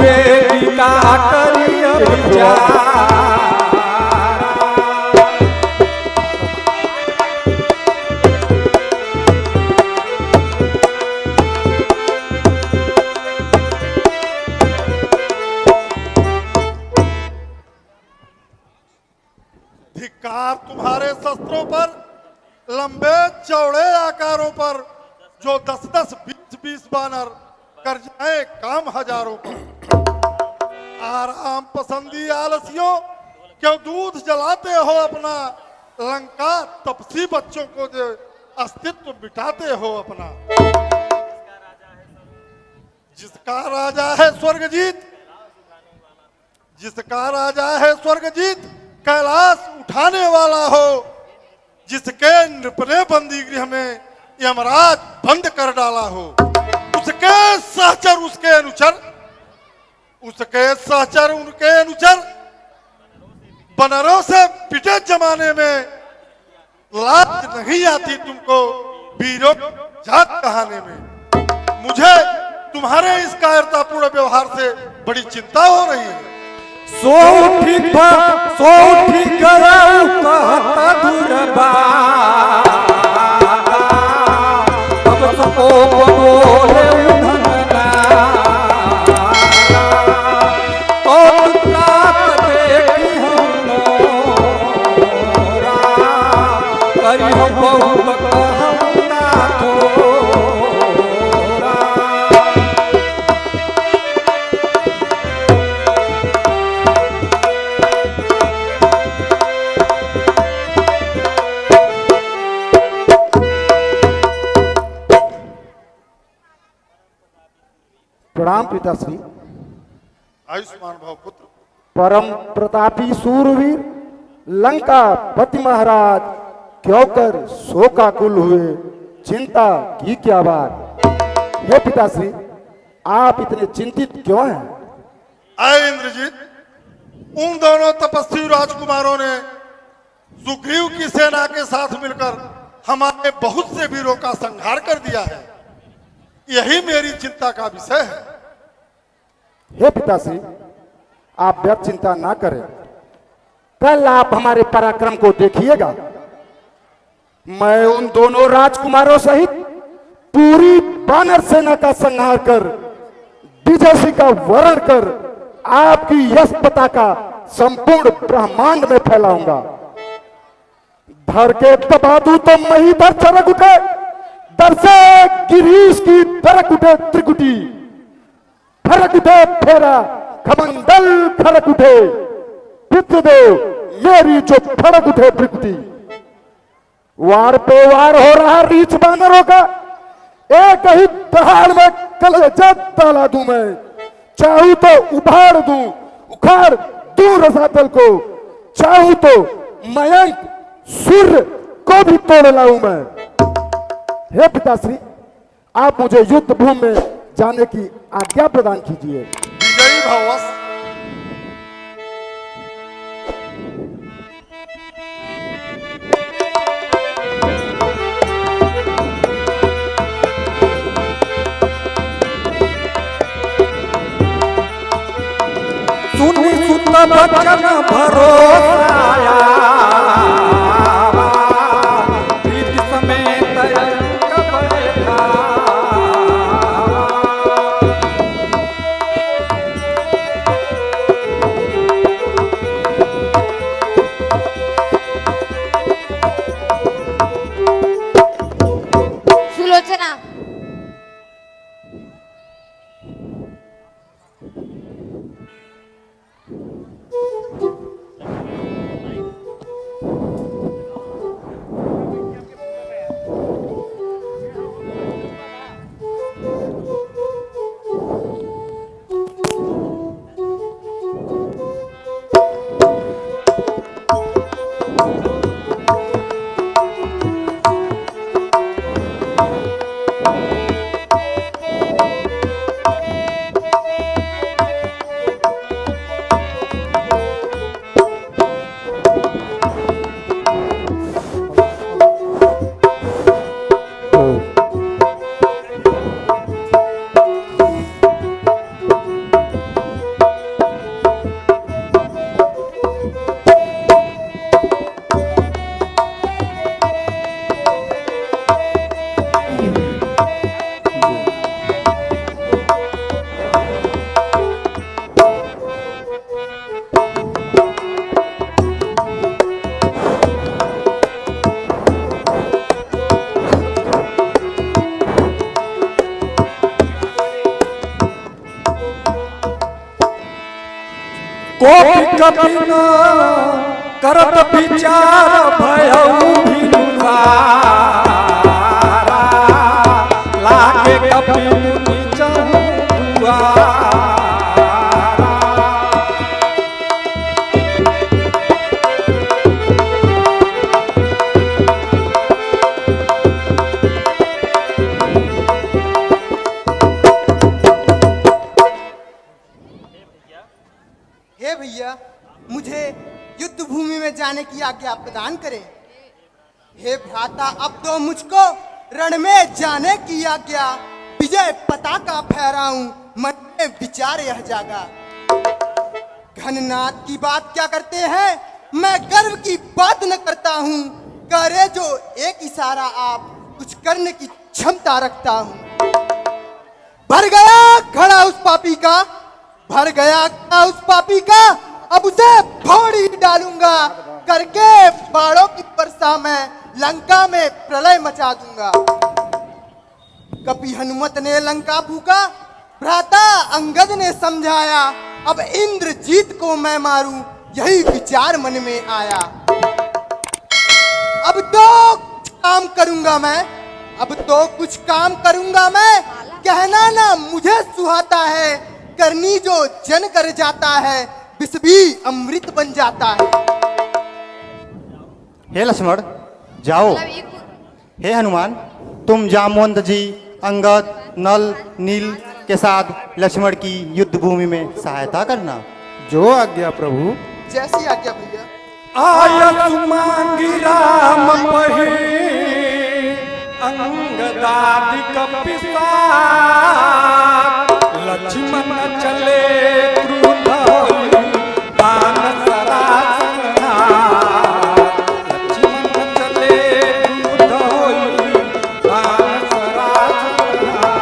बेटिका करिय विचार। धिक्कार तुम्हारे शस्त्रों पर, लंबे चौड़े आकारों पर, जो 10-10, 20-20 बानर कर जाए काम हजारों पर। आराम पसंदी आलसियों, क्यों दूध जलाते हो अपना, लंका तपसी बच्चों को जो अस्तित्व बिठाते हो अपना। जिसका राजा है स्वर्गजीत, जिसका राजा है स्वर्गजीत, कैलाश उठाने वाला हो, जिसके नृपने बंदी गृह में यमराज बंद कर डाला हो, उसके सहचर उसके अनुचर, उसके सहचर उनके अनुचर बनरों से पिटे जमाने में लाज नहीं आती तुमको वीरों जात कहाने में। मुझे तुम्हारे इस कायरतापूर्ण व्यवहार से बड़ी चिंता हो रही है। सो ठीक कराऊ कहता दुर्बा, अब सबको बोले उधना, और प्राप्त देखी हम करी हम बहुत कहता थोरा। प्रणाम पिताश्री। आयुष्मान भव पुत्र। परम प्रतापी सूरवीर लंका पति महाराज क्यों कर शोकाकुल हुए, चिंता की क्या बात? हे पिताश्री, आप इतने चिंतित क्यों हैं? आए इंद्रजीत, उन दोनों तपस्वी राजकुमारों ने सुग्रीव की सेना के साथ मिलकर हमारे बहुत से वीरों का संहार कर दिया है। यही मेरी चिंता का विषय है। हे पिताश्री, आप व्यर्थ चिंता ना करें। कल आप हमारे पराक्रम को देखिएगा। मैं उन दोनों राजकुमारों सहित पूरी वानर सेना का संहार कर, विजय का वर्ण कर, आपकी यश पताका संपूर्ण ब्रह्मांड में फैलाऊंगा। धर के दबा दूं तो मही पर चरक उठे, दर से गिरीश की दरक उठे त्रिकुटी, फरक उठे फेरा खमंडल, खड़क उठे पितृदेव मेरी जो फड़क उठे त्रिकुटी। वार पे वार हो रहा रीछ बानरों का, एक ही दहाड़ में कलेजा डाला दूं मैं। चाहूं तो उभाड़ दूं, उखाड़ दूं रसातल को, चाहूं तो मयंक सूर्य को भी तोड़ लाऊं मैं। हे पिताश्री, आप मुझे युद्ध भूमि में जाने की आज्ञा प्रदान कीजिए। विजयी भवस। सुनी सुत बचन भरोसा, प्रीति समेत अंक बैठा। सुलोचना, कोपी कपी न करत विचार भयऊ भिनुसारा लागे कपी मुनि चहु दुआरा। हे भैया, मुझे युद्ध भूमि में जाने की आज्ञा प्रदान करें। हे भ्राता, अब तो मुझको रण में जाने की आज्ञा। विजय पताका फहराऊं, मन में विचार यह जागा। घननाथ की बात क्या करते हैं, मैं गर्व की बात न करता हूँ। करे जो एक इशारा आप, कुछ करने की क्षमता रखता हूँ। भर गया घड़ा उस पापी का, भर गया उस पापी का, अब उसे फोड़ी डालूंगा। करके बाड़ों की वर्षा में लंका में प्रलय मचा दूंगा। कपि हनुमत ने लंका फूका, भ्राता अंगद ने समझाया। अब इंद्रजीत को मैं मारूं, यही विचार मन में आया। अब तो कुछ काम करूंगा मैं, अब तो कुछ काम करूंगा मैं। कहना ना मुझे सुहाता है, करनी जो जन कर जाता है, विष भी अमृत बन जाता है। हे लक्ष्मण जाओ। हे हनुमान, तुम जामवंत जी, अंगद, नल, नील के साथ लक्ष्मण की युद्ध भूमि में सहायता करना। जो आज्ञा प्रभु। जैसी आज्ञा भैया। आयत मांगी राम पही अंगदादि कपिसार। लक्ष्मण चले क्रुद्ध होई बाण सरासनहार। लक्ष्मण चले क्रुद्ध होई बाण सरासनहार।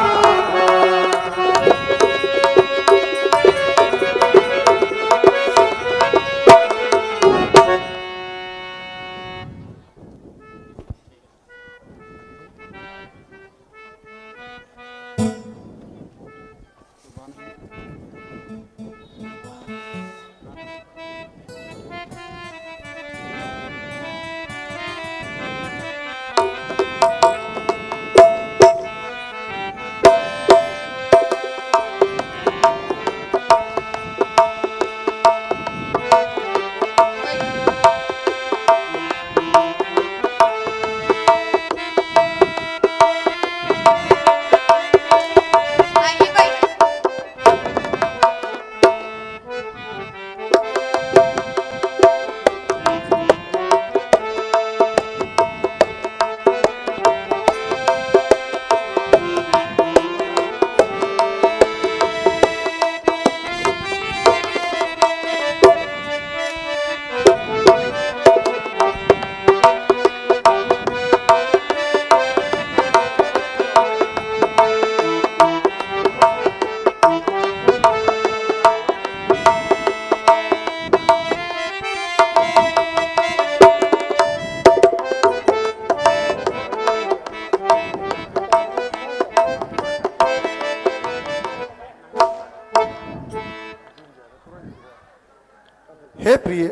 हे प्रिय,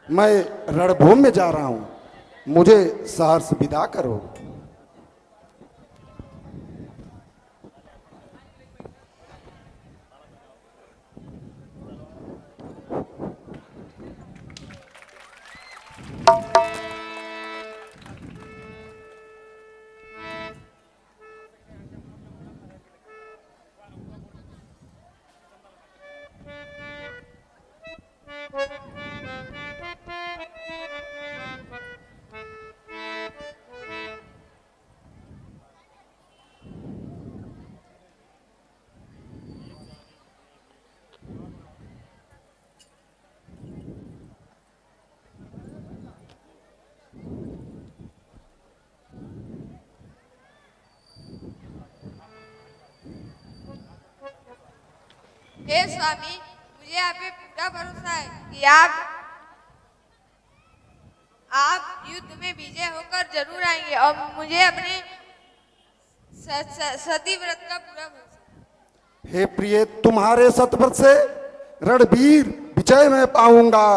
मैं रणभूमि में जा रहा हूं, मुझे सहर्ष विदा करो। हे स्वामी, मुझे आप पे पूरा भरोसा है कि आप युद्ध में विजय होकर जरूर आएंगे और मुझे अपने सती व्रत का पूरा भरोसा है। हे प्रिय, तुम्हारे सतव्रत से रणवीर विजय में पाऊंगा,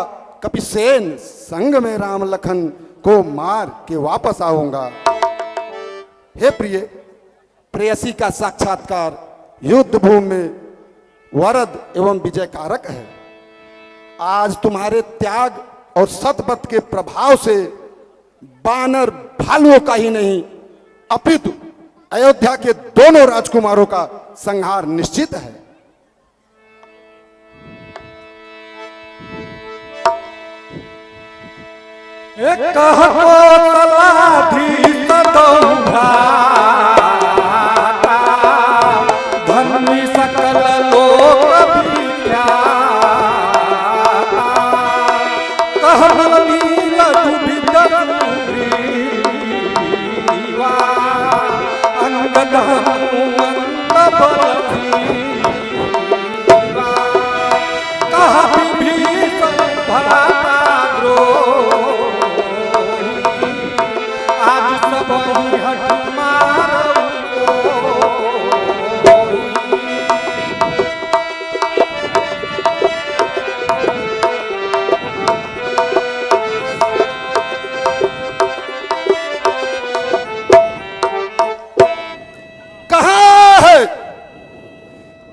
कपिसेन संग में राम लखन को मार के वापस आऊंगा। हे प्रिय, प्रेयसी का साक्षात्कार युद्ध भूमि में वरद एवं विजय कारक है। आज तुम्हारे त्याग और सतपथ के प्रभाव से बानर भालुओं का ही नहीं अपितु अयोध्या के दोनों राजकुमारों का संहार निश्चित है। धन्वी सकल लोक विख्याता, कहबल नील दुबित सुग्रीवा, अंगद हनुमंत बलवीरा, कह विभीषण भ्राता द्रोही, आज सब हठ मारो।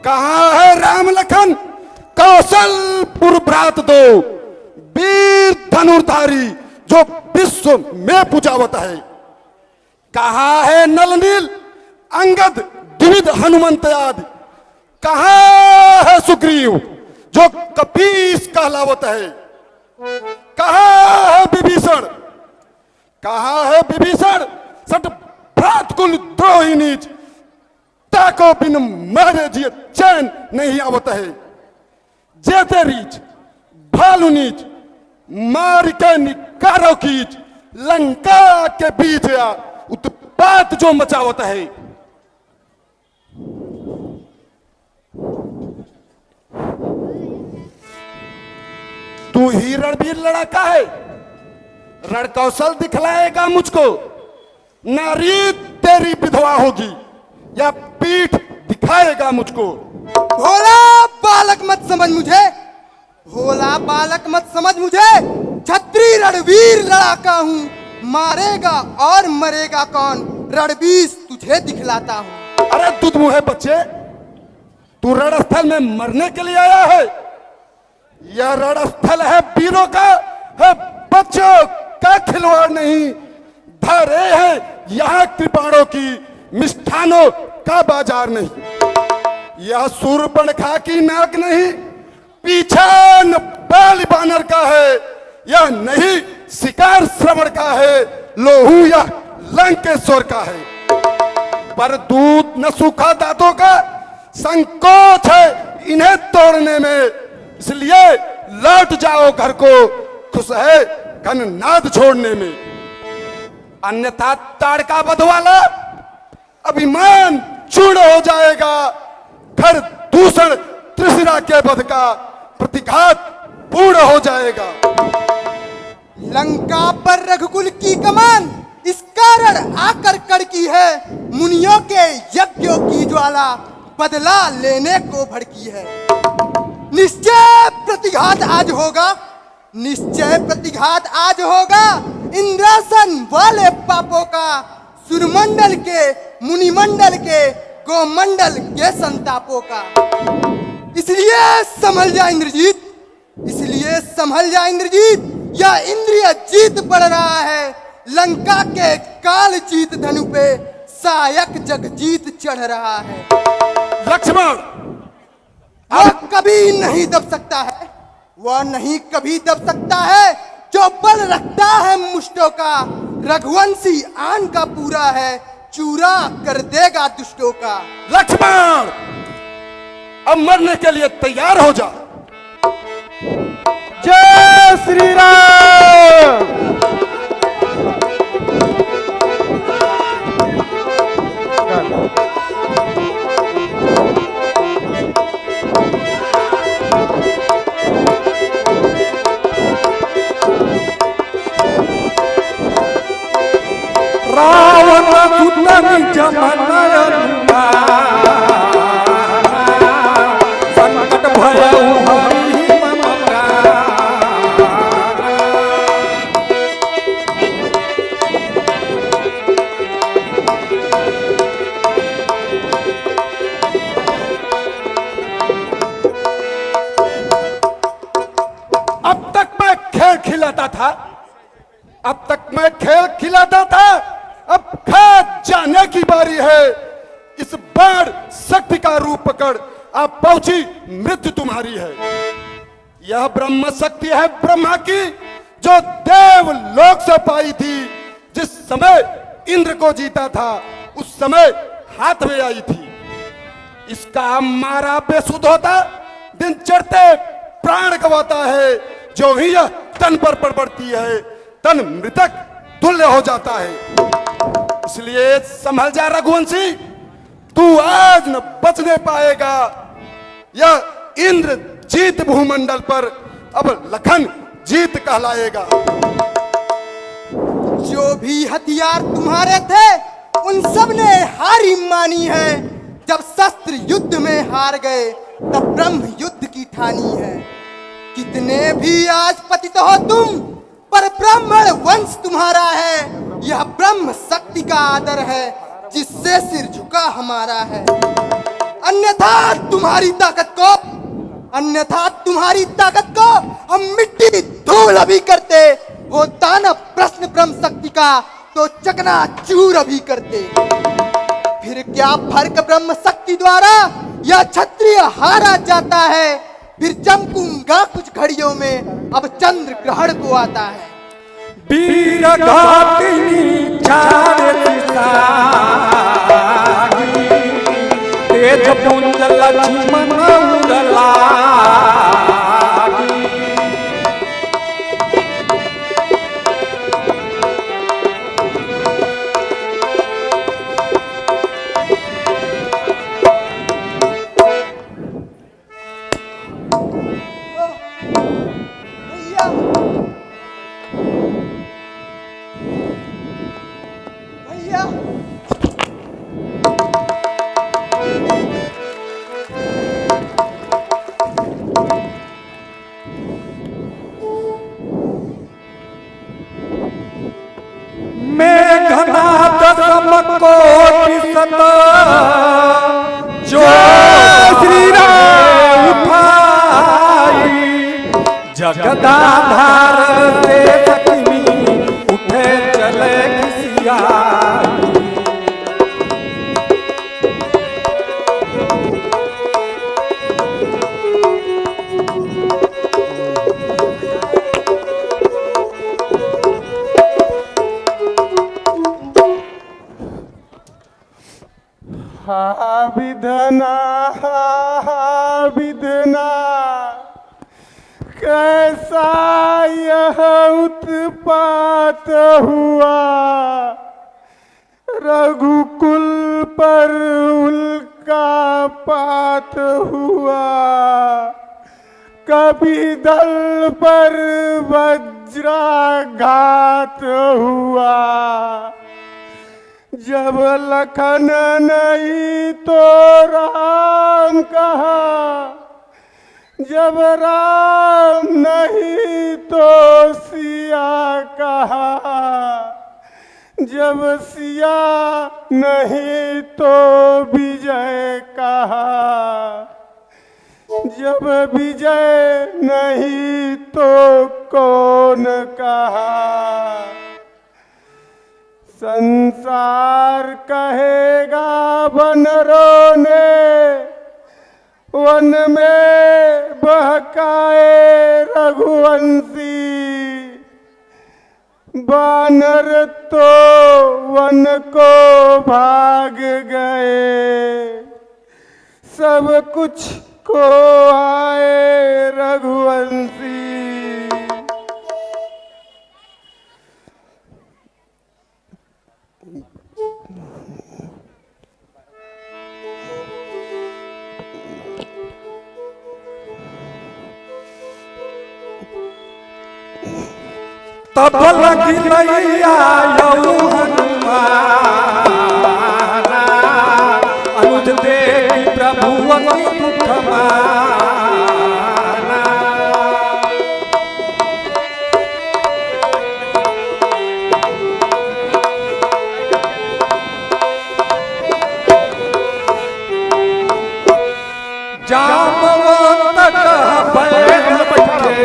कहां है राम लखन कौशलपुर भ्रात दो, वीर धनुर्धारी जो विश्व में पूजावत है। कहां है नल नील अंगद द्विविध हनुमंत आदि, कहां है सुग्रीव जो कपीस कहलावत है। कहां है विभीषण, कहां है विभीषण सट भ्रात कुल द्रोही नीच, ताको बिन मारे जिए चैन नहीं आवत है। जेते रीच भालू नीच मार के निकारो कीच, लंका के बीच या उत्पात जो मचावत है। तू ही रणवीर लड़ाका है, रण कौशल दिखलाएगा मुझको। नारी तेरी विधवा होगी या पीठ दिखाएगा मुझको। भोला बालक मत समझ मुझे, भोला बालक मत समझ मुझे। छत्री रणवीर लड़ाका हूँ, मारेगा और मरेगा कौन, रणवीर तुझे दिखलाता हूँ। अरे दूध मुहे बच्चे, तू रणस्थल में मरने के लिए आया है? यह रणस्थल है वीरों का, है बच्चों का खिलवाड़ नहीं। धरे है यहाँ कृपाणों की, मिष्ठानों का बाजार नहीं। यह सूर्पणखा की नाक नहीं, पीछा न बाल बानर का है। यह नहीं शिकार श्रवण का है, लोहू या लंकेश्वर का है। पर दूध न सूखा दांतों का संकोच है इन्हें तोड़ने में, इसलिए लौट जाओ घर को, खुश है घननाद छोड़ने में। अन्यथा ताड़का बधवाला अभिमान चूर्ण हो जाएगा, घर दूषण त्रिशिरा के वध का प्रतिघात पूर्ण हो जाएगा। लंका पर रघुकुल की कमान इस कारण आकर कड़की है, मुनियों के यज्ञों की ज्वाला बदला लेने को भड़की है। निश्चय प्रतिघात आज होगा, निश्चय प्रतिघात आज होगा, इंद्रासन वाले पापों का, सुरमंडल के मुनिमंडल के गोमंडल के संतापों का। इसलिए संभल जा इंद्रजीत, इसलिए संभल जा इंद्रजीत, या इंद्रिय जीत पड़ रहा है। लंका के काल जीत धनु पे सायक जगजीत चढ़ रहा है। लक्ष्मण वह कभी नहीं दब सकता है, वह नहीं कभी दब सकता है जो बल रखता है मुष्टों का। रघुवंशी आन का पूरा है, चूरा कर देगा दुष्टों का। लक्ष्मण अब मरने के लिए तैयार हो जा। जय श्री राम। रावण सुतनि जमनयनुका, संकट भयउ हरि था। अब तक मैं खेल खिलाता था, अब खेत जाने की बारी है। इस बाण शक्ति का रूप पकड़ आप पहुंची, मृत्यु तुम्हारी है। यह ब्रह्म शक्ति है ब्रह्मा की, जो देव लोक से पाई थी। जिस समय इंद्र को जीता था उस समय हाथ में आई थी। इसका मारा बेसुध होता, दिन चढ़ते प्राण गवाता है। जो ही यह तन पर पड़ पड़ती है, तन मृतक तुल्य हो जाता है। इसलिए संभल जा रघुवंशी, तू आज न बचने पाएगा। यह इंद्र जीत भूमंडल पर, अब लखन जीत कहलाएगा। जो भी हथियार तुम्हारे थे उन सब ने हारी मानी है। जब शस्त्र युद्ध में हार गए तब ब्रह्म युद्ध की ठानी है। कितने भी आज पतित हो तुम, पर ब्राह्मण वंश तुम्हारा है। यह ब्रह्म शक्ति का आदर है, जिससे सिर झुका हमारा है। अन्यथा तुम्हारी ताकत को हम मिट्टी धूल अभी करते। होता न प्रश्न ब्रह्म शक्ति का तो चकना चूर अभी करते। फिर क्या फर्क ब्रह्म शक्ति द्वारा यह क्षत्रिय हारा जाता है। फिर चमकूंगा कुछ घड़ियों में, अब चंद्र ग्रहण को आता है। वीर घातिनी चार दिशागी, तेज पुंज लक्ष्मण उड़लागी। भैया भैया मेघनाद समकोटि सत, जो श्री राम उठाई। जगदाधार से लक्ष्मी उठे चले खिसियाई। हा विधना कैसा यह उत्पात हुआ। रघुकुल पर उल्का पात हुआ। कभी दल पर वज्राघात हुआ। जब लखन नहीं तो राम कहा, जब राम नहीं तो सिया कहा। जब सिया नहीं तो विजय कहा। जब विजय नहीं तो कौन कहा। संसार कहेगा वानरों ने, वन में बहकाए रघुवंशी। वानर तो वन को भाग गए, सब कुछ को आए रघुवंशी। तब लगी नैया यऊ हनुमाना, अनुज देवी प्रभु अति दुख माना। जामवंत कह बैठ बैठे,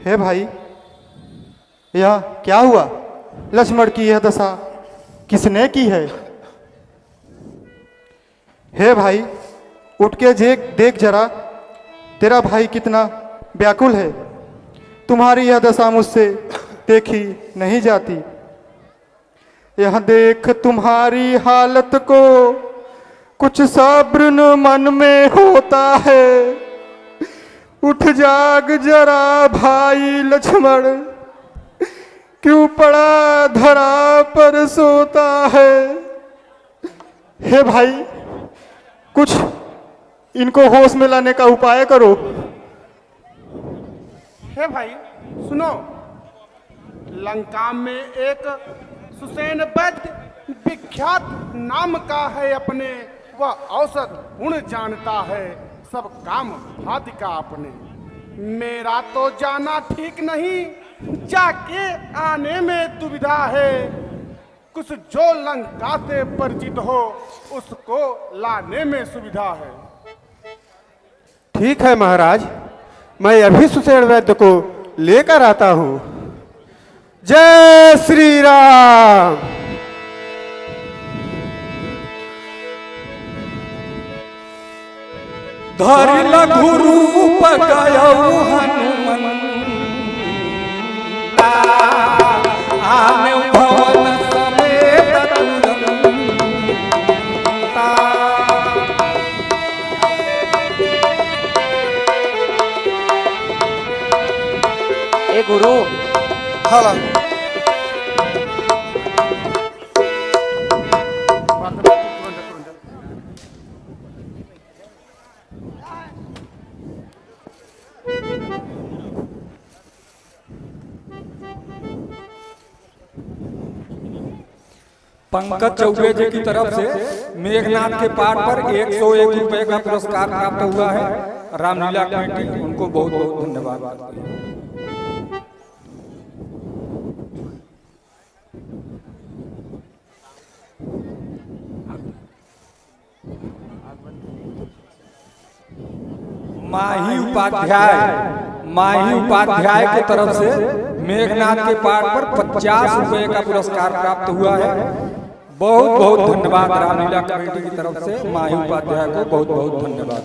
हे भाई, यह क्या हुआ? लक्ष्मण की यह दशा किसने की है? हे भाई, उठ के देख जरा, तेरा भाई कितना व्याकुल है। तुम्हारी यह दशा मुझसे देखी नहीं जाती। यह देख तुम्हारी हालत को कुछ सब्र न मन में होता है। उठ जाग जरा भाई लक्ष्मण, क्यों पड़ा धरा पर सोता है। हे भाई, कुछ इनको होश में लाने का उपाय करो। हे भाई सुनो, लंका में एक सुसेन वैद्य विख्यात नाम का है अपने, वह औसत गुण जानता है, सब काम भाति का अपने। मेरा तो जाना ठीक नहीं, जाके आने में दुविधा है। कुछ जो लंका से परिचित हो उसको लाने में सुविधा है। ठीक है महाराज, मैं अभी सुसेन वैद्य को लेकर आता हूं। जय श्री राम। धरि लघु रूप गयौ हनुमंता, आने भवन समेत तुरंता। ए गुरु, हाला पंकज चौबे जी की तरफ से मेघनाथ के पाठ पर 101 रुपए का पुरस्कार प्राप्त हुआ है। रामलीला कमेटी उनको बहुत बहुत धन्यवाद। माही उपाध्याय की तरफ से मेघनाथ के पाठ पर 50 रुपए का पुरस्कार प्राप्त हुआ है। बहुत बहुत धन्यवाद रामलीला कमेटी की तरफ से माही उपाध्याय को बहुत बहुत धन्यवाद।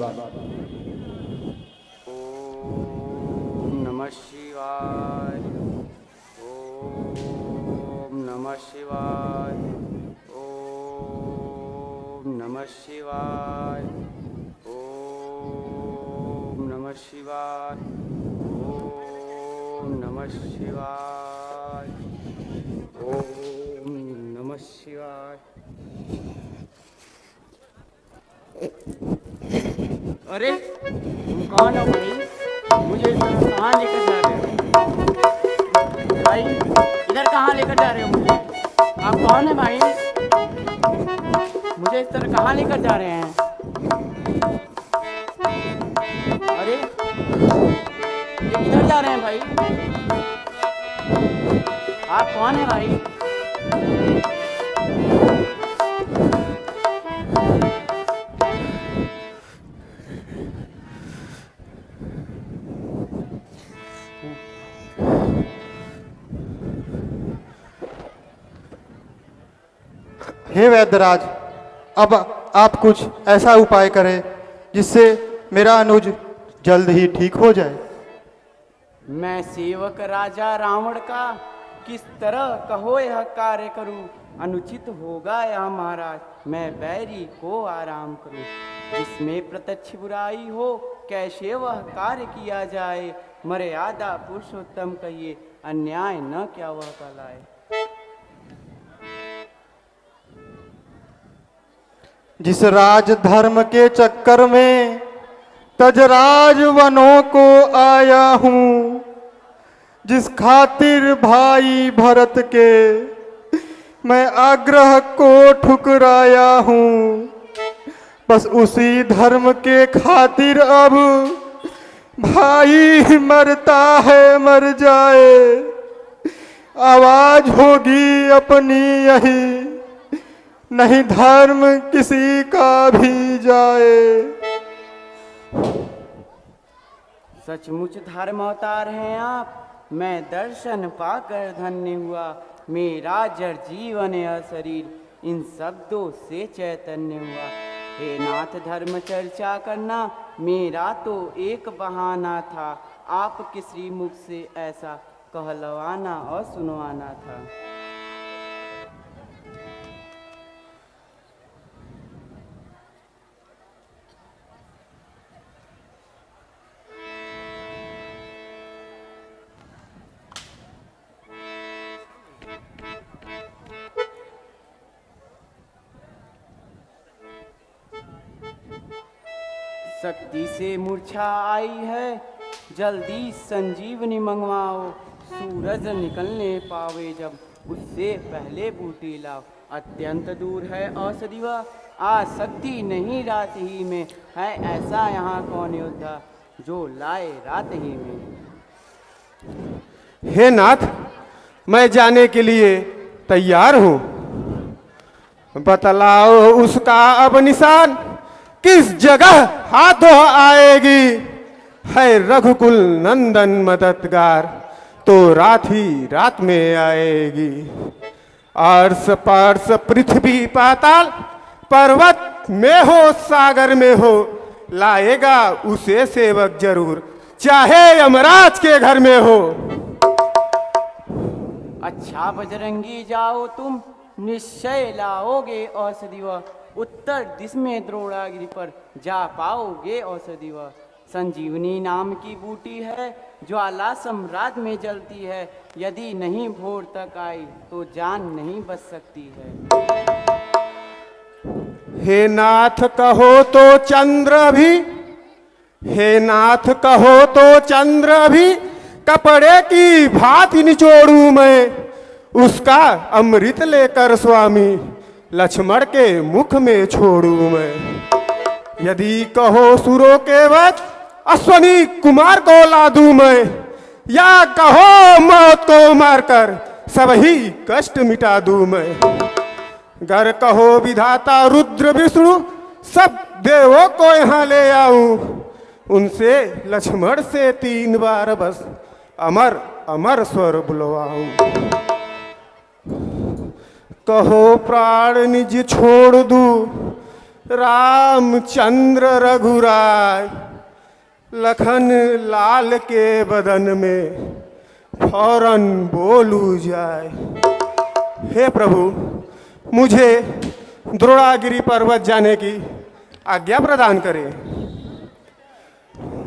ओम नमः शिवाय, ओम नमः शिवाय, ओम नमः शिवाय, ओम नमः शिवाय, ओम नमः शिवाय, ओम नमः शिवाय। अरे तुम कौन हो भाई? मुझे इस तरह कहाँ लेकर जा रहे हो? भाई इधर कहाँ लेकर जा रहे हो मुझे? आप कौन है भाई? मुझे इस तरह कहाँ लेकर जा रहे हैं? अरे ये किधर जा रहे हैं भाई? आप कौन है भाई? हे वैद्यराज, अब आप कुछ ऐसा उपाय करें जिससे मेरा अनुज जल्द ही ठीक हो जाए। मैं सेवक राजा रावण का किस तरह कहो यह कार्य करूं? अनुचित होगा या महाराज, मैं बैरी को आराम करूं। जिसमें प्रत्यक्ष बुराई हो कैसे वह कार्य किया जाए? मर्यादा पुरुषोत्तम कहिए, अन्याय न क्या वह कहलाए। जिस राज धर्म के चक्कर में तजराज वनों को आया हूँ, जिस खातिर भाई भरत के मैं आग्रह को ठुकराया हूँ, बस उसी धर्म के खातिर अब भाई मरता है मर जाए। आवाज होगी अपनी यही, नहीं धर्म किसी का भी जाए। सचमुच धर्म अवतार हैं आप, मैं दर्शन पाकर धन्य हुआ। मेरा जड़ जीवन यह शरीर इन शब्दों से चैतन्य हुआ। हे नाथ, धर्म चर्चा करना मेरा तो एक बहाना था। आपके श्रीमुख से ऐसा कहलवाना और सुनवाना था। शक्ति से मूर्छा आई है, जल्दी संजीवनी मंगवाओ। सूरज निकलने पावे जब, उससे पहले बूटी लाओ। अत्यंत दूर है औषधि वह, आ सकती नहीं रात ही में। है ऐसा यहाँ कौन योद्धा जो लाए रात ही में। हे नाथ, मैं जाने के लिए तैयार हूँ। बतलाओ उसका अब निशान, किस जगह हाथों आएगी। है रघुकुल नंदन मददगार, तो रात ही रात में आएगी। अर्श पार्श पृथ्वी पाताल, पर्वत में हो सागर में हो, लाएगा उसे सेवक जरूर, चाहे यमराज के घर में हो। अच्छा बजरंगी, जाओ तुम, निश्चय लाओगे औषधि वह। उत्तर दिश में द्रोणागिरि पर जा पाओगे औषधि वह। संजीवनी नाम की बूटी है, ज्वाला सम्राट में जलती है। यदि नहीं भोर तक आई तो जान नहीं बच सकती है। हे नाथ कहो तो चंद्र भी, हे नाथ कहो तो चंद्र भी, कपड़े की भांति निचोड़ू मैं। उसका अमृत लेकर स्वामी लक्ष्मण के मुख में छोड़ू मैं। यदि कहो सुरों के वध, अश्वनी कुमार को ला दूं मैं। या कहो मौत को मारकर सब ही कष्ट मिटा दूं मैं। गर कहो विधाता रुद्र विष्णु, सब देवों को यहाँ ले आऊं। उनसे लक्ष्मण से 3 बार बस अमर अमर स्वर बुलवाऊं। कहो प्राण निज छोड़ दूं, रामचंद्र रघुराय। लखन लाल के बदन में फौरन बोलू जाए। हे प्रभु, मुझे द्रोणागिरि पर्वत जाने की आज्ञा प्रदान करें।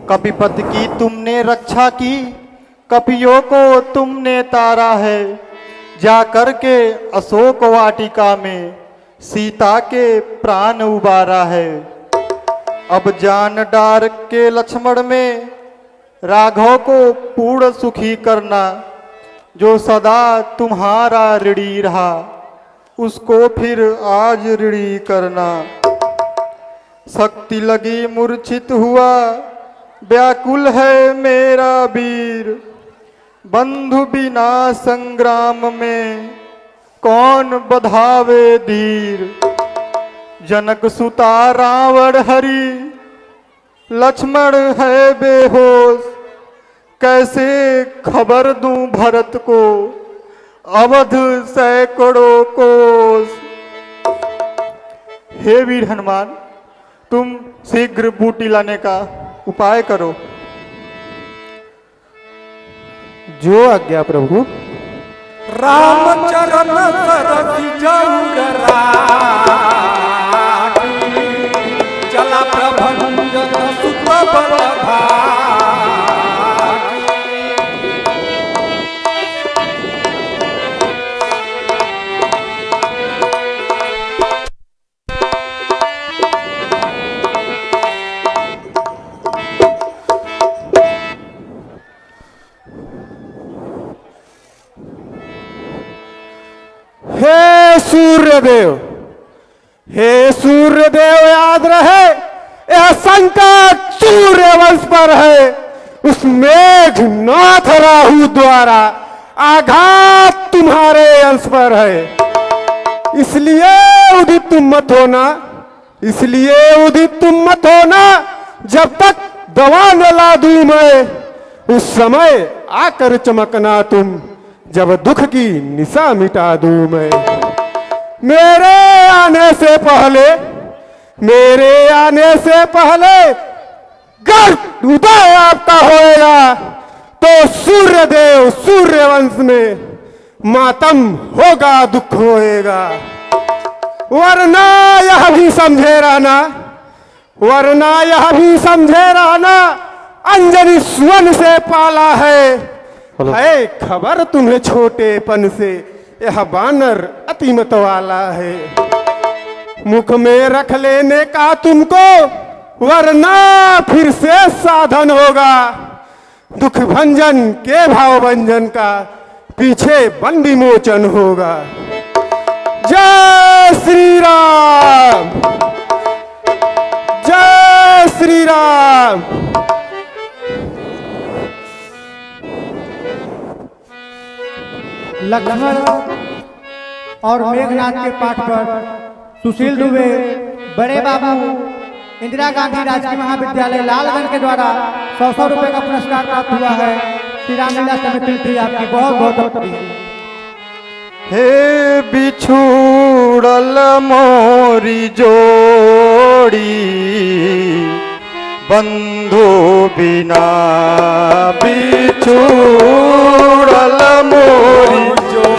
कपिपत की तुमने रक्षा की, कपियों को तुमने तारा है। जा करके अशोक वाटिका में सीता के प्राण उबारा है। अब जान डार के लक्ष्मण में राघव को पूर्ण सुखी करना। जो सदा तुम्हारा ऋणी रहा, उसको फिर आज ऋणी करना। शक्ति लगी मूर्छित हुआ, व्याकुल है मेरा वीर। बंधु बिना संग्राम में कौन बधावे धीर। जनक सुता रावण हरि, लक्ष्मण है बेहोश। कैसे खबर दूं भरत को, अवध सैकड़ों कोस। हे वीर हनुमान, तुम शीघ्र बूटी लाने का उपाय करो। जो आज्ञा प्रभु। रामचरण सरसी जौर राखी, चला प्रभंजन सुत बलधारी। हे सूर्यदेव, हे सूर्यदेव, याद रहे यह संकट सूर्यवंश पर है। उस मेघनाथ राहु द्वारा आघात तुम्हारे अंश पर है। इसलिए उदित तुम मत होना, इसलिए उदित तुम मत होना। जब तक दवा न ला दूं मैं, उस समय आकर चमकना तुम, जब दुख की निशा मिटा दूं मैं। मेरे आने से पहले, मेरे आने से पहले गर्भ उदय आपका होएगा, तो सूर्यदेव सूर्यवंश में मातम होगा, दुख होएगा। वरना यह भी समझे रहना, वरना यह भी समझे रहना, अंजनी स्वर्ण से पाला है खबर तुम्हें छोटेपन से, यह बानर अति मत वाला है। मुख में रख लेने का तुमको, वरना फिर से साधन होगा। दुख भंजन के भाव भंजन का पीछे बन विमोचन होगा। जय श्री राम, जय श्री राम। लक्ष्मण और मेघनाथ के पाठ पर सुशील दुबे, बड़े बाबू इंदिरा गांधी राजकीय महाविद्यालय लालगंज के द्वारा 100 रुपए का पुरस्कार प्राप्त हुआ है। श्री रामलीला समिति आपकी बहुत बहुत बधाई। हे बिछुड़ल मोरी जोड़ी, बंधु बिना बिछुड़ल मोरी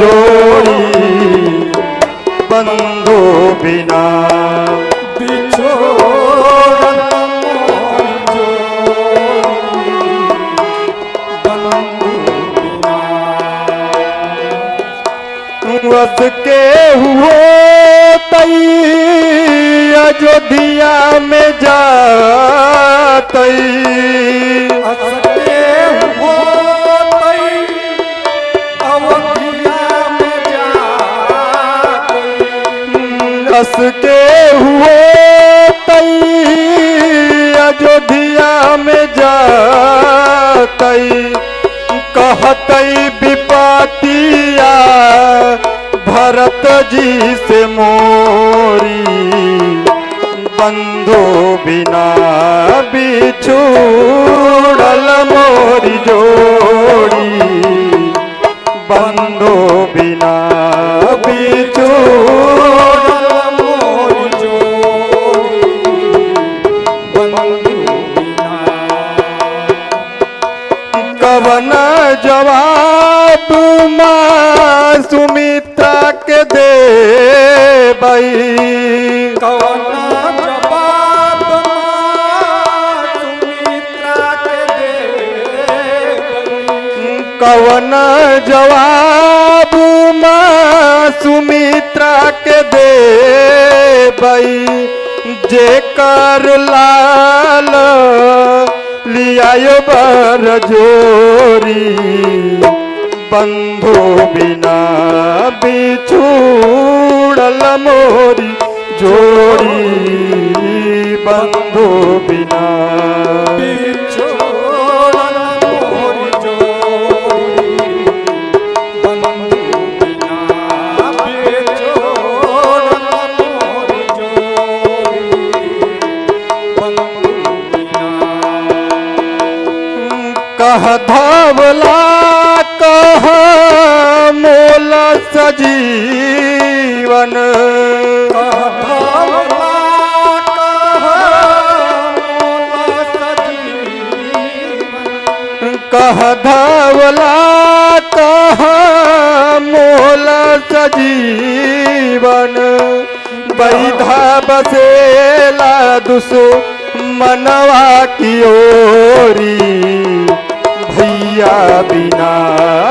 जोड़ी, बंधु बिना बिछोड़ल मोरी जोड़ी, बंधु बिना। वस के हुए तई अयोध्या में जातई, असके हो तई अयोध्या में जातई, अस के हुए तई अयोध्या में जातई, कहतई विपतिया भरत जी से मोरी, बंधु बिना बिछुड़ल मोरी जोड़ी, बंधु बिना बिछुड़ल मोरी जोड़ी, बंधु बिना। कवन जवाब माँ सुमित्रा के दे बई, कवन जवाब माँ सुमित्रा के देबई, कवन जवाब माँ सुमित्रा के दे बई, जेकर लाल लियायो बर जोरी, बंधु बिना बिछुड़ल मोरी जोड़ी, बंधु बिना बिछोड़ल मोरी जोड़ी, बंधु बिना। बिछोड़ल मोरी जोड़ी, बंधु बिना। कह धावला कह मोल सजीवन, कह धावला कह मोल सजीवन, कह धावला कह मोल सजीवन, बैधा बसेला दुश्मनवा की ओरी, भैया बिना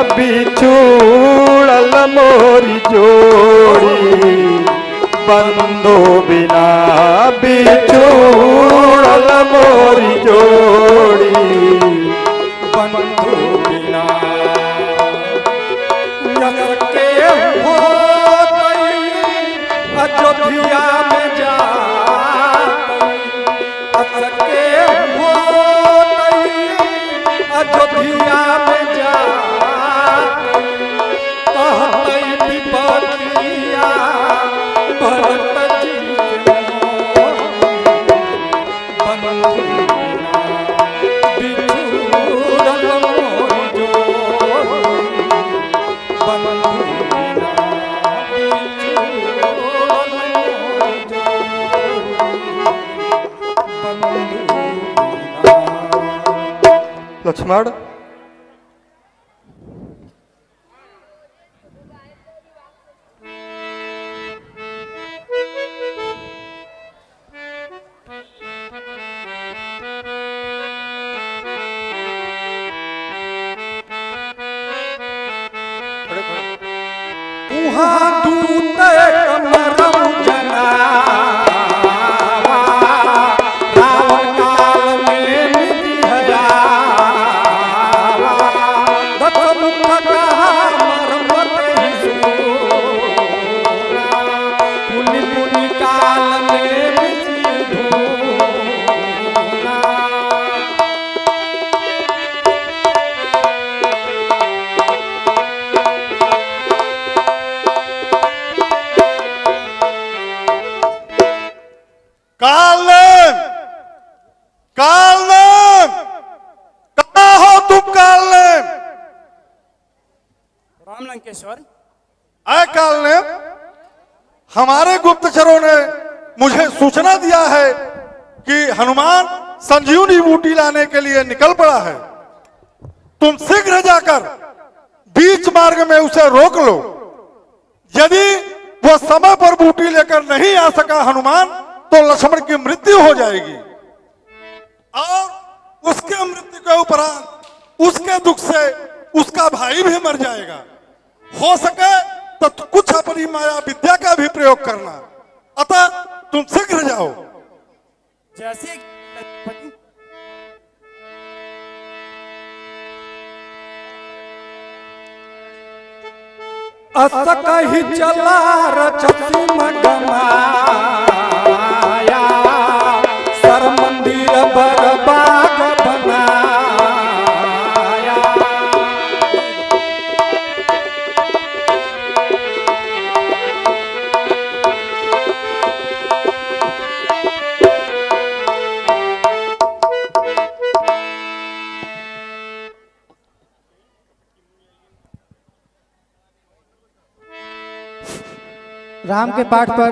बिछुड़ल मोरी जोड़ी, बंधु बिना बिछुड़ल मोरी जोड़ी, बंधु बिना। असके हो तई अयोध्या में जातई, असके हो तई अयोध्या में जातई, कहतई विपतिया भरत जी से मोरी, बंधु बिना। लक्ष्मण, उहाँ दूत कमरम जनावा, रावण काल में निधि हरावा, दत्त मुख कहा मरमत ही सोना, पुनि पुनि काल में बिछि धूना। कालनेम, कालनेम, कहाँ हो तुम कालनेम? राम लंकेश्वर, आए कालनेम, हमारे गुप्तचरों ने मुझे सूचना दिया है कि हनुमान संजीवनी बूटी लाने के लिए निकल पड़ा है। तुम शीघ्र जाकर बीच मार्ग में उसे रोक लो। यदि वो समय पर बूटी लेकर नहीं आ सका हनुमान, तो लक्ष्मण की मृत्यु हो जाएगी और उसके मृत्यु के उपरांत उसके दुख से उसका भाई भी मर जाएगा। हो सके तो कुछ अपनी माया विद्या का भी प्रयोग करना। अतः तुम शीघ्र जाओ। जैसे अस कही चला रचसी मगमाया, सर मंदिर बरबाग बनाया। राम के पाठ पर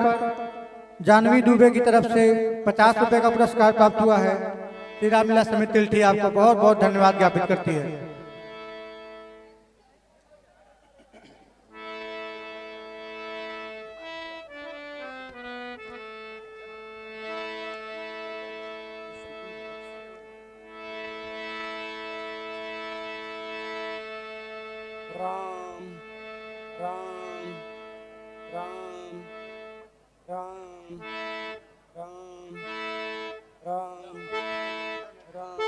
जानवी दुबे की तरफ से 50 रुपए का पुरस्कार प्राप्त हुआ है। श्री रामलीला समिति तिल्ठी आपको बहुत बहुत धन्यवाद ज्ञापित करती है। राम राम राम राम राम राम राम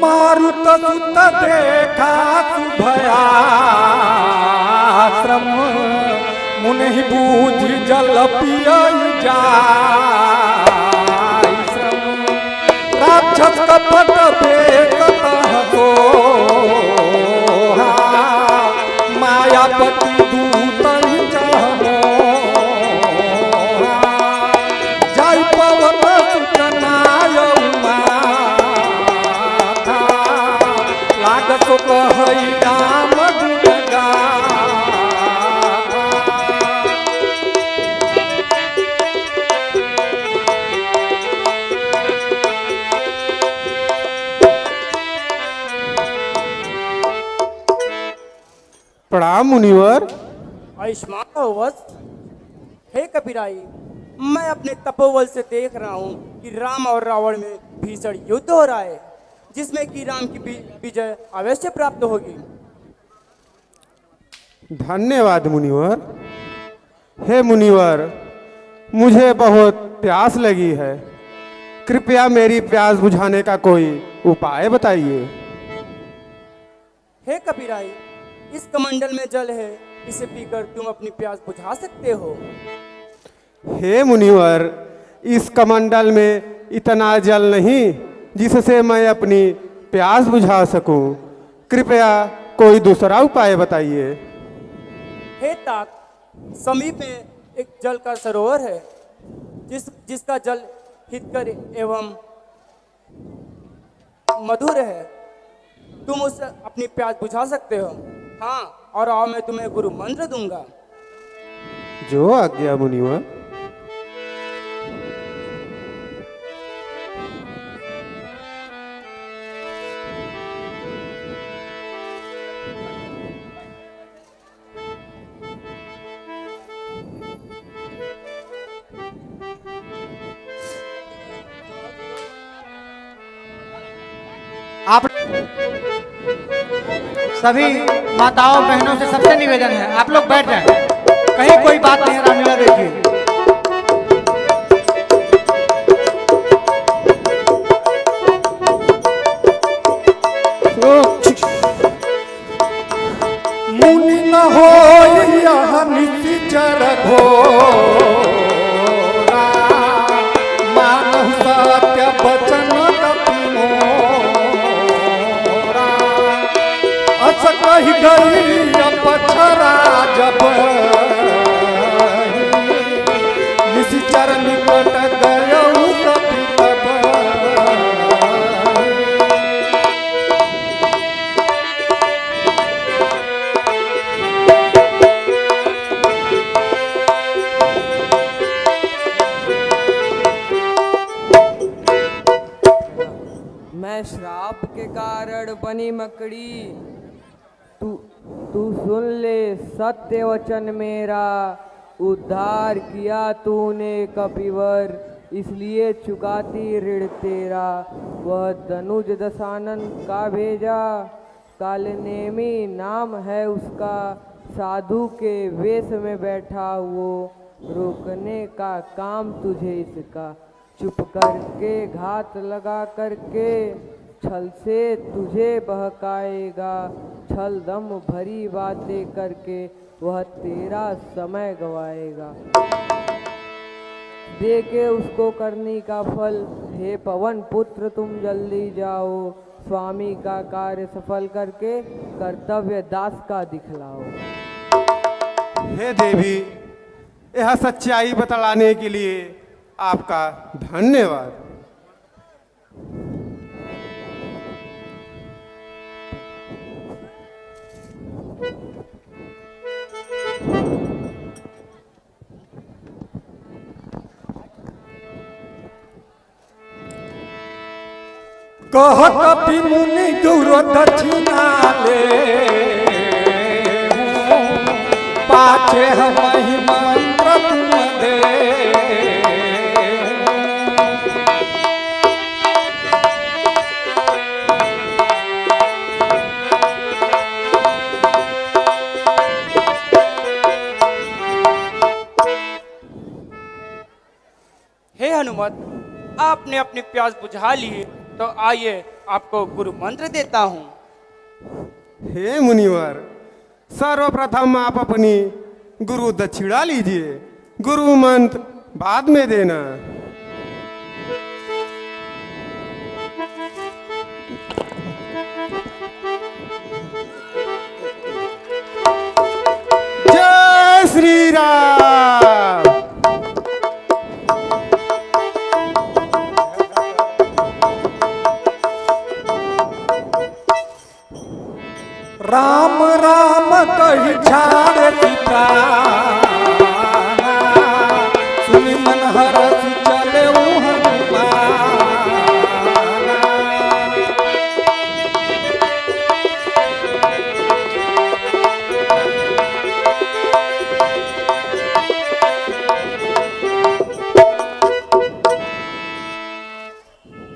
मारुत सुत देखा शुभयाश्रम, मुनि बूझि जल पिय जाय श्रम। राक्षस कपट बेकत हो, मायापति दूत जहो, जय पवन सुतनाय माथा, लागत कहई राम गुणगाथा। प्रणाम मुनिवर। आयुष्मान भवस। हे कपिराई, मैं अपने तपोबल से देख रहा हूँ कि राम और रावण में भीषण युद्ध हो रहा है, जिसमें कि राम की विजय अवश्य प्राप्त होगी। धन्यवाद मुनिवर। हे मुनिवर, मुझे बहुत प्यास लगी है, कृपया मेरी प्यास बुझाने का कोई उपाय बताइए। हे कपिराई, इस कमंडल में जल है, इसे पीकर तुम अपनी प्यास बुझा सकते हो। हे मुनिवर, इस कमंडल में इतना जल नहीं जिससे मैं अपनी प्यास बुझा सकूं, कृपया कोई दूसरा उपाय बताइए। हे तात, समीप में एक जल का सरोवर है, जिसका जल हितकर एवं मधुर है। तुम उससे अपनी प्यास बुझा सकते हो। हाँ, और आओ मैं तुम्हें गुरु मंत्र दूंगा। जो आज्ञा मुनिवर। सभी माताओं बहनों से सबसे निवेदन है, आप लोग बैठ जाएं, कहीं कोई बात नहीं है। रामलीला देखिए। मुनि न हो यह निश्चर घोरा, मानव सत्य बचन कपि मोरा। अस कहि गई पछरा जब निश्चर निकट गयऊ कपि तब। मैं श्राप के कारण बनी मकड़ी, तू तू सुन ले सत्य वचन मेरा। उद्धार किया तूने कपिवर, इसलिए चुकाती ऋण तेरा। वह धनुज दशानन का भेजा, कालनेमी नाम है उसका। साधु के वेश में बैठा वो, रोकने का काम तुझे इसका। चुप करके घात लगा करके, छल से तुझे बहकाएगा। छल दम भरी बातें करके वह तेरा समय गवाएगा। दे के उसको करनी का फल, हे पवन पुत्र तुम जल्दी जाओ। स्वामी का कार्य सफल करके कर्तव्य दास का दिखलाओ। हे देवी, यह सच्चाई बतलाने के लिए आपका धन्यवाद। कह कपि मुनि गौर दक्षिणा ले, पाछे हम मंत्र तुम दे। हे हनुमत, आपने अपनी प्यास बुझा ली, तो आइए आपको गुरु मंत्र देता हूँ। हे मुनिवर, सर्वप्रथम आप अपनी गुरु दक्षिणा लीजिए, गुरु मंत्र बाद में देना। जय श्री राम। राम राम कहि झाड़ पिता, सुनि मन हरसि चले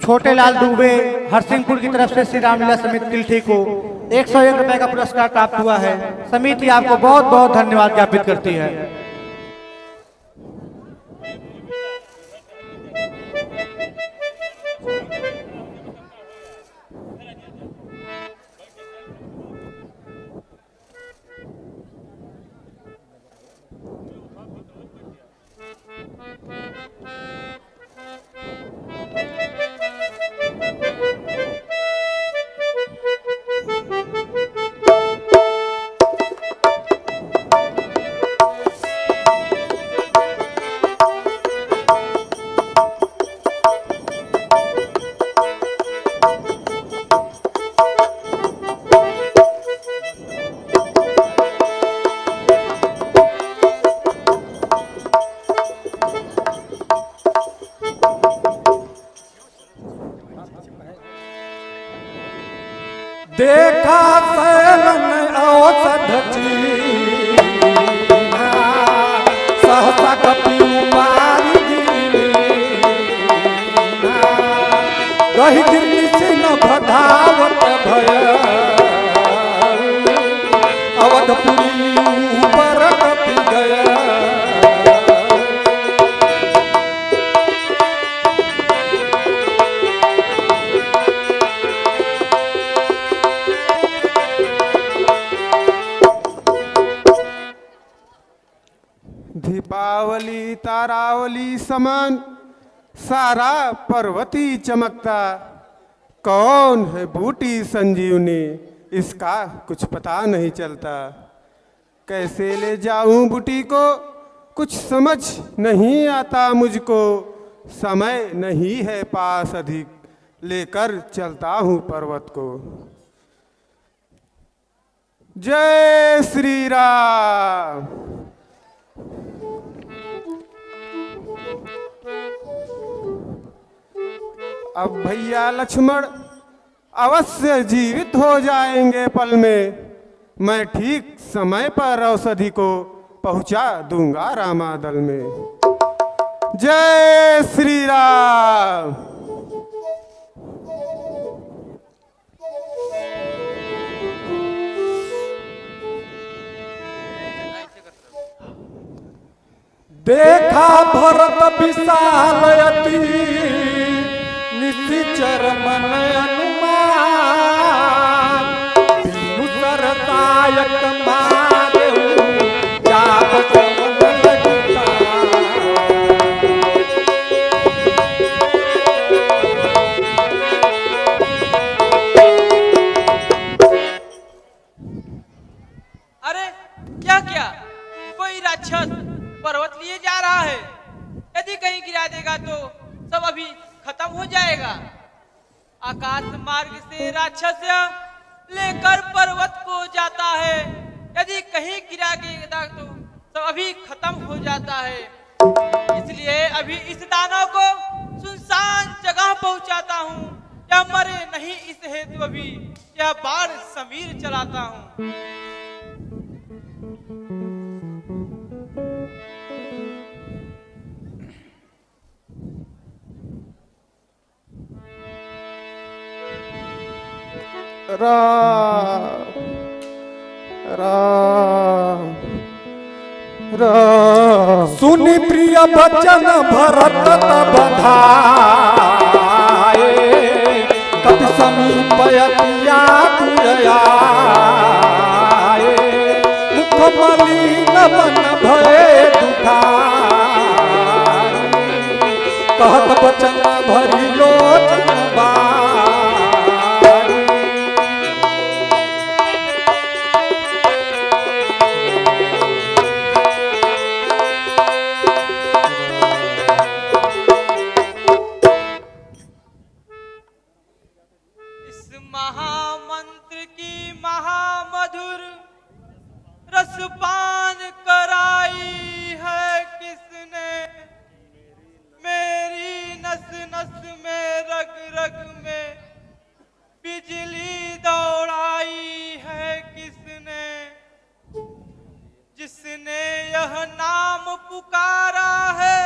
छोटे लाल दुबे हरसिंहपुर की तरफ से श्री रामलीला समिति तिल्ठी को 101 रुपए का पुरस्कार प्राप्त हुआ है। समिति आपको बहुत बहुत धन्यवाद ज्ञापित करती है। देखा शरण औषध चीन्हा, सहसा कपि उपारि दीन्हा। गहि गिरनि से न बधावत मधुपुरी ऊपर कपी गया। दीपावली तारावली समान सारा पर्वती चमकता, कौन है बूटी संजीवनी इसका कुछ पता नहीं चलता। कैसे ले जाऊं बूटी को कुछ समझ नहीं आता मुझको, समय नहीं है पास अधिक लेकर चलता हूं पर्वत को। जय श्री राम। अब भैया लक्ष्मण अवश्य जीवित हो जाएंगे पल में, मैं ठीक समय पर औषधि को पहुंचा दूंगा रामादल में। जय श्री राम। देखा भरत विशालयति निश्चर मन अनुमान, बिनु सरसायक मारेउ जात समन लगता। अरे क्या क्या कोई राक्षस पर्वत लिए जा रहा है। यदि कहीं गिरा देगा तो सब अभी खत्म हो जाएगा। आकाश मार्ग से राक्षस लेकर पर्वत को जाता है। यदि कहीं गिरा देगा तो सब अभी खत्म हो जाता है। इसलिए अभी इस दानव को सुनसान जगह पहुंचाता हूँ। यह मरे नहीं इस हेतु अभी यह बाण समीर चलाता हूँ। राम राम राम। सुनि प्रिय बचन भरत तब धाये, कपि समीप अतिया पुरयाये। मुख मलिन बन भये दुखाई, कहत बचन भरी लोचन बाई। महामंत्र की महामधुर रसपान कराई है किसने। मेरी नस नस में रग रग में बिजली दौड़ाई है किसने। जिसने यह नाम पुकारा है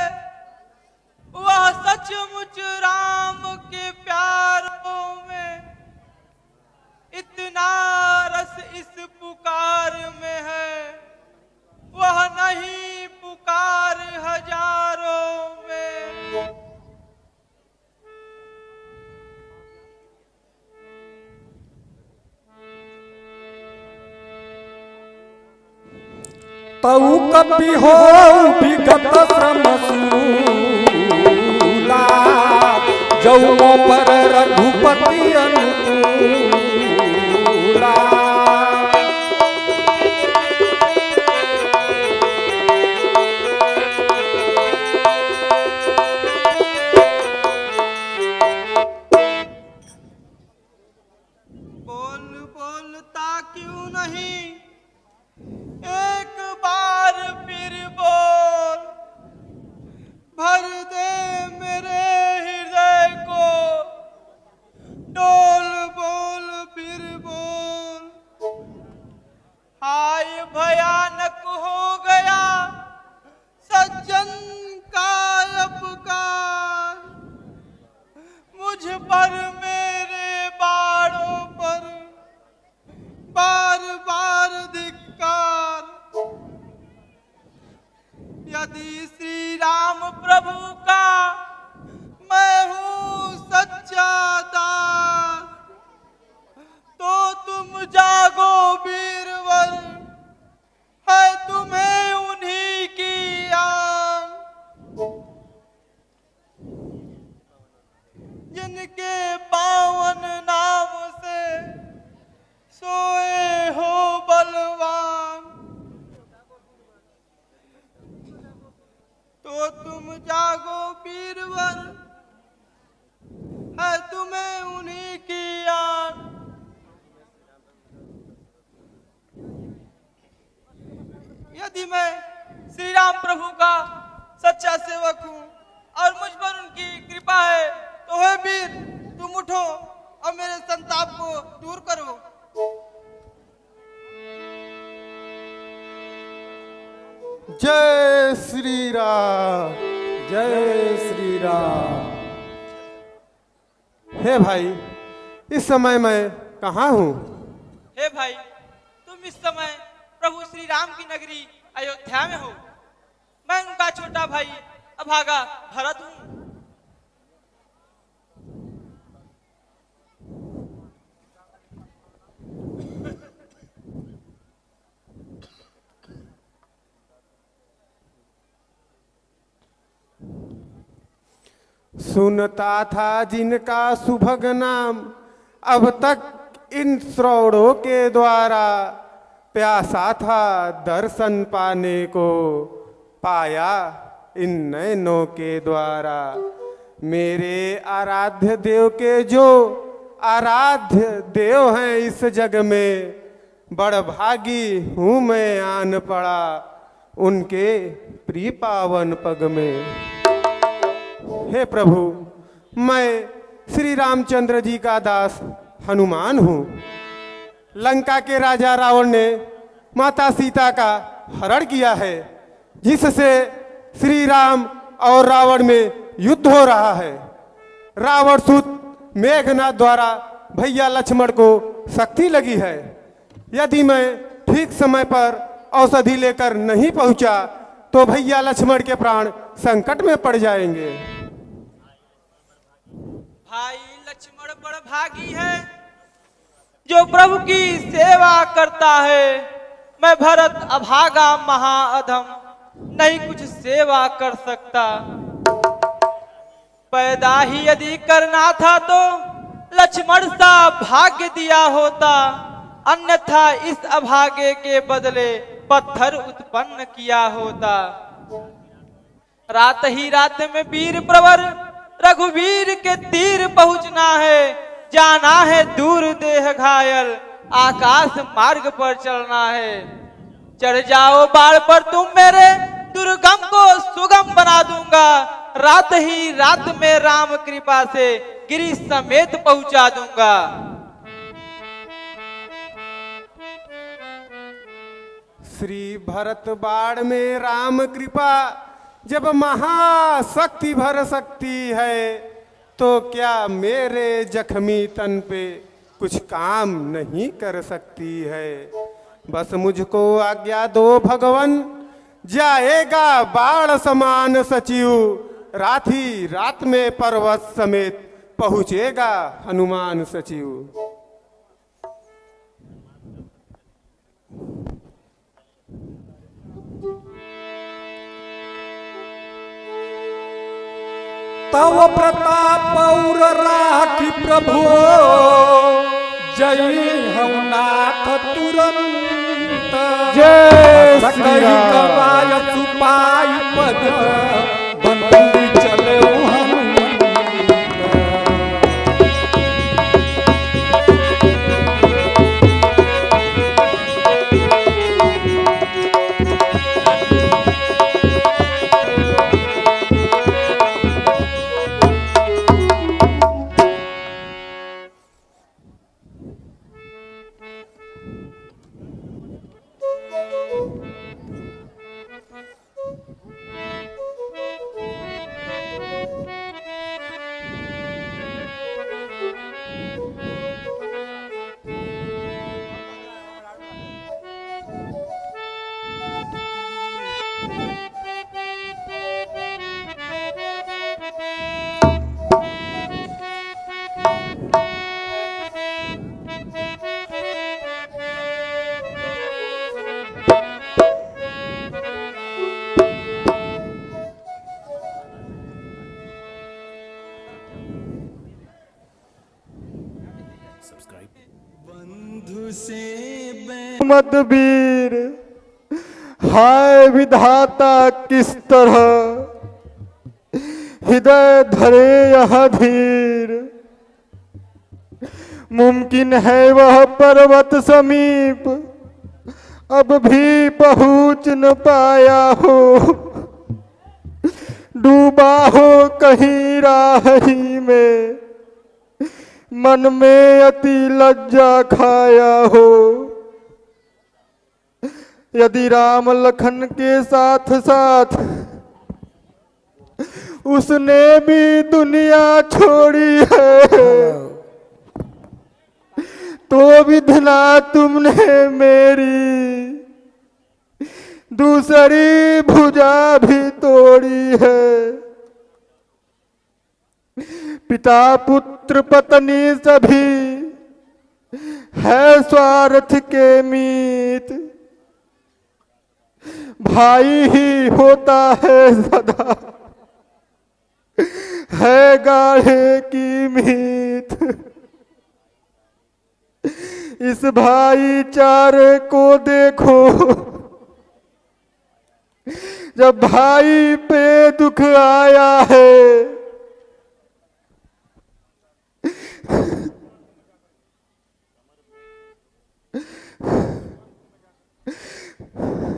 वह सचमुच राम के प्यारों में। इतना रस इस पुकार में है वह नहीं पुकार हजारों में। तऊ कपि हो विगत श्रम सूला, जौमो पर रघुपति अनुकूला। बोलता क्यों नहीं एक बार फिर बोल। भर दे मेरे हृदय को डोल बोल फिर बोल। हाय भयानक हो गया सज्जन का अपकार। मुझ पर मेरे बाड़ों पर बार बार धिक्कार। यदि श्री राम प्रभु का मैं हूँ सच्चा दास, तो तुम जागो वीरवर, है तुम्हें उन्हीं की आन। जिनके पावन नाम से सोए हो बलवान, तो तुम जागो वीरवर, है तुम्हें उन्हीं की आन। यदि मैं श्री राम प्रभु का सच्चा सेवक हूँ और मुझ पर उनकी कृपा है, तो हे वीर, तुम उठो और मेरे संताप को दूर करो। जय श्री राम, जय श्री राम। हे भाई, इस समय मैं कहाँ हूँ? हे भाई, तुम इस समय प्रभु श्री राम की नगरी अयोध्या में हो। मैं उनका छोटा भाई अभागा भरत हूँ। सुनता था जिनका सुभग नाम, अब तक इन श्रवणों के द्वारा प्यासा था दर्शन पाने को, पाया इन नयनों के द्वारा। मेरे आराध्य देव के जो आराध्य देव हैं इस जग में, बड़ भागी हूँ मैं आन पड़ा उनके प्रिय पावन पग में। हे प्रभु, मैं श्री रामचंद्र जी का दास हनुमान हूँ। लंका के राजा रावण ने माता सीता का हरण किया है, जिससे श्री राम और रावण में युद्ध हो रहा है। रावण सुत मेघनाथ द्वारा भैया लक्ष्मण को शक्ति लगी है। यदि मैं ठीक समय पर औषधि लेकर नहीं पहुंचा, तो भैया लक्ष्मण के प्राण संकट में पड़ जाएंगे। भाई लक्ष्मण बड़ भागी है, जो प्रभु की सेवा करता है। मैं भरत अभागा महाअधम, नहीं कुछ सेवा कर सकता। पैदा ही यदि करना था तो लक्ष्मण सा भाग्य दिया होता, अन्यथा इस अभागे के बदले पत्थर उत्पन्न किया होता। रात ही रात में वीर प्रवर रघुवीर के तीर पहुंचना है, जाना है दूर देह घायल, आकाश मार्ग पर चलना है। चढ़ जाओ बाढ़ पर तुम मेरे, दुर्गम को सुगम बना दूंगा। रात ही रात में राम कृपा से गिरी समेत पहुंचा दूंगा। श्री भरत बाण में राम कृपा, जब महाशक्ति भर सकती है, तो क्या मेरे जख्मी तन पे कुछ काम नहीं कर सकती है। बस मुझको आज्ञा दो भगवन, जाएगा बाण समान सचिव, रात ही रात में पर्वत समेत पहुंचेगा हनुमान सचिव। तव प्रताप और राखी प्रभु, जय हम नाथ तुरंत। जय श्री सकहि राम। कवाय सुपाई पद, बंदी चले हनुमंत। मदवीर, हाय विधाता किस तरह हृदय धरे यह धीर। मुमकिन है वह पर्वत समीप अब भी पहुंच न पाया हो, डूबा हो कहीं राह ही में, मन में अति लज्जा खाया हो। यदि राम लखन के साथ साथ उसने भी दुनिया छोड़ी है, तो विधना तुमने मेरी दूसरी भुजा भी तोड़ी है। पिता पुत्र पत्नी सभी है स्वार्थ के मीत, भाई ही होता है सदा है गाढ़े की मीत। इस भाईचारे को देखो, जब भाई पे दुख आया है,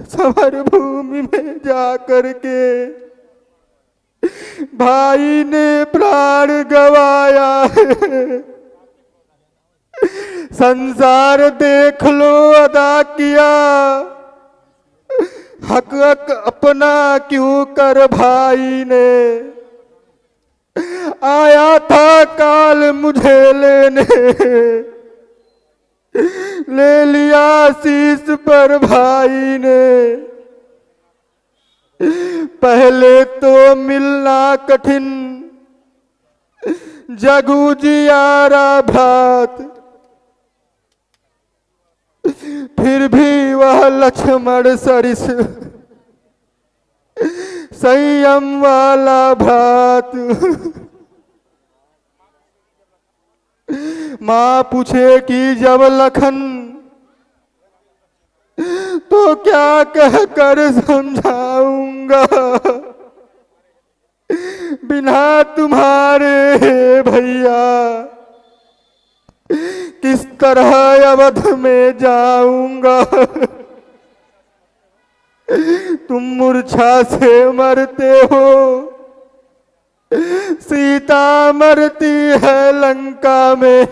समर भूमि में जाकर के भाई ने प्राण गवाया है। संसार देख लो अदा किया, हक हक अपना क्यों कर भाई ने। आया था काल मुझे लेने, ले लिया शीश पर भाई ने। पहले तो मिलना कठिन जगू जियारा भ्रात, फिर भी वह लक्ष्मण सरिस संयम वाला भ्रात। माँ पूछे कि जब लखन तो क्या कहकर समझाऊंगा, बिना तुम्हारे भैया किस तरह अवध में जाऊंगा। तुम मूर्छा से मरते हो, सीता मरती है लंका में।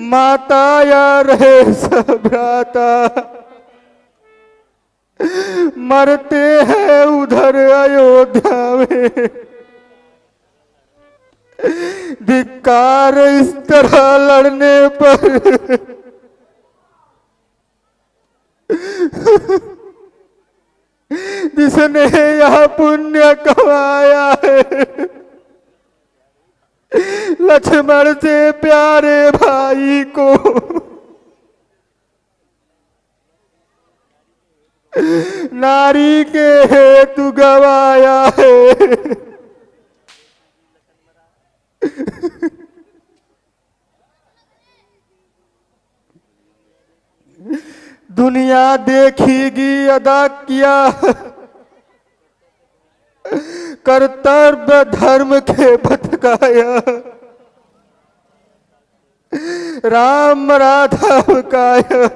माता या रहे सब भ्राता, मरते हैं उधर अयोध्या में। धिक्कार इस तरह लड़ने पर, जिसने यह पुण्य कमाया है। लक्ष्मण से प्यारे भाई को नारी के हेतु गवाया है। दुनिया देखेगी अदा किया कर्तव्य धर्म के भटकाया। राम राधा काया,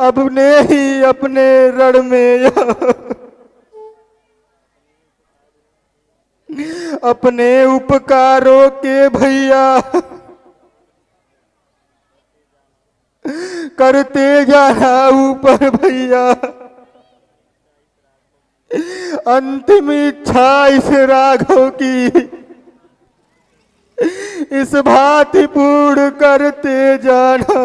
अपने ही अपने रण में अपने उपकारों के भैया करते जाना ऊपर भैया। अंतिम इच्छा इस राघव की इस भांति पूर्ण करते जाना।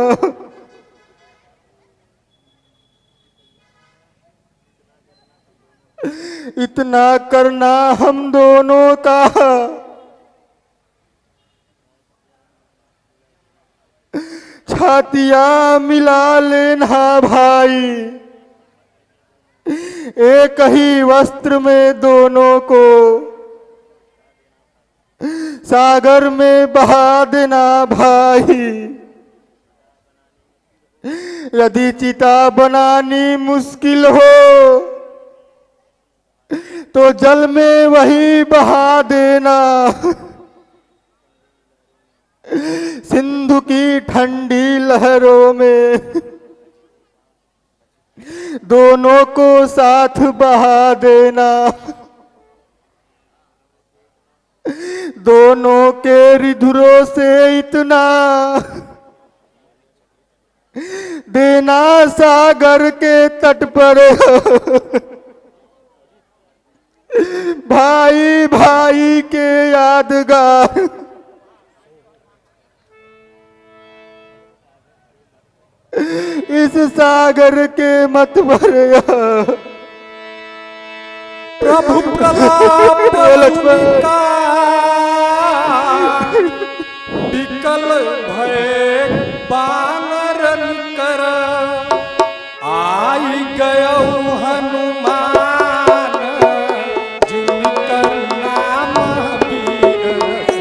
इतना करना हम दोनों का छातियां मिला लेना भाई, एक ही वस्त्र में दोनों को सागर में बहा देना भाई। यदि चिता बनानी मुश्किल हो तो जल में वही बहा देना। सिंधु की ठंडी लहरों में दोनों को साथ बहा देना। दोनों के हृदयों से इतना देना सागर के तट पर भाई भाई के यादगार। इस सागर के मत भर प्रभु प्रलाप ललिका विकल भय बानर निकर आई गयो हनुमान जिनकर नाम वीर रस।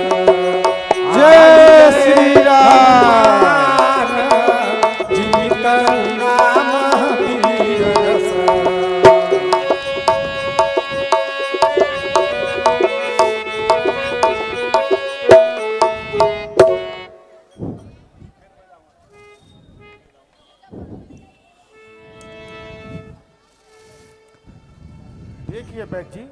जय श्री राम। जिनकर नाम वीर रस। देखिए बैग जी,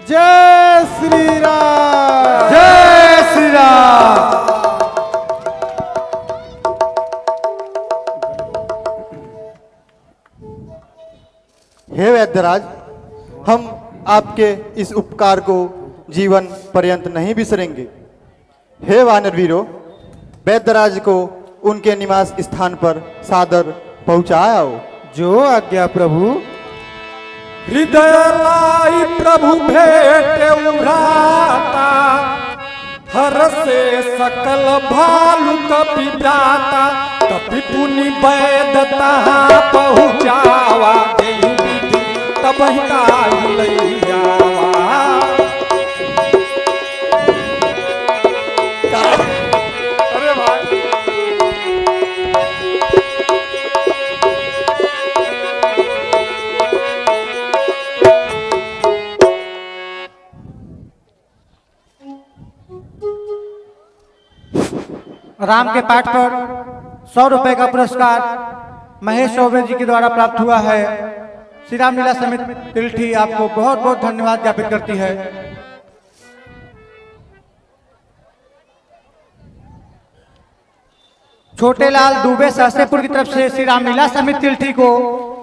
जय श्री राम। जय श्री राम। हे वैद्यराज, हम आपके इस उपकार को जीवन पर्यंत नहीं बिसरेंगे। हे वानर वीरों, वैद्यराज को उनके निवास स्थान पर सादर पहुंचाओ। जो आज्ञा प्रभु। हृदय लाई प्रभु भेटे उभराता हर से सकल भालु कपि जाता। कपि पुनि वैद तहाँ पहुँचावा तब लैयावा। अरे भाई राम के पाठ पर 100 रुपए का पुरस्कार महेश चौबे जी के द्वारा प्राप्त हुआ है। श्री राम लीला समिति तिल्ठी आपको बहुत बहुत धन्यवाद ज्ञापित करती है। छोटे लाल दुबे सहस्त्रपुर की तरफ से श्री राम लीला समिति तिल्ठी को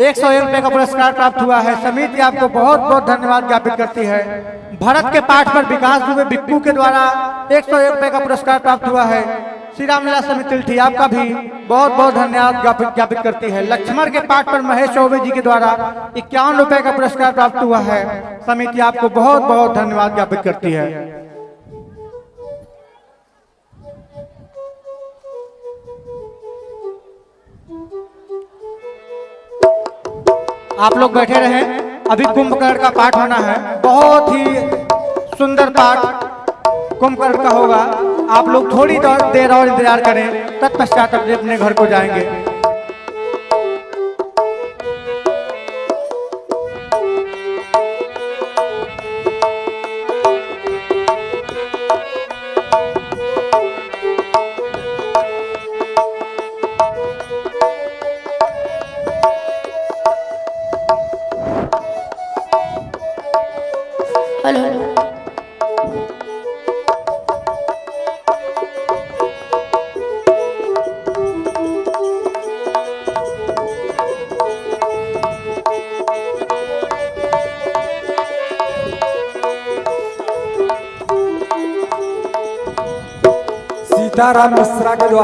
101 रुपए का पुरस्कार प्राप्त हुआ है। समिति आपको बहुत बहुत धन्यवाद ज्ञापित करती है। भरत के पाठ पर विकास दुबे बिक्कू के द्वारा 101 रुपए का पुरस्कार प्राप्त हुआ है। श्री राम लीला समिति तिल्ठी आपका भी बहुत बहुत धन्यवाद ज्ञापित करती है। लक्ष्मण के पाठ पर महेश चौबे जी के द्वारा 51 रुपए का पुरस्कार प्राप्त हुआ है। समिति आपको बहुत बहुत धन्यवाद ज्ञापित करती है। आप लोग बैठे रहें, अभी कुंभकर्ण का पाठ होना है। बहुत ही सुंदर पाठ कुंभकर्ण का होगा। आप लोग थोड़ी देर और इंतजार करें, तत्पश्चात अपने अपने घर को जाएंगे। सीताराम मिश्रा के द्वारा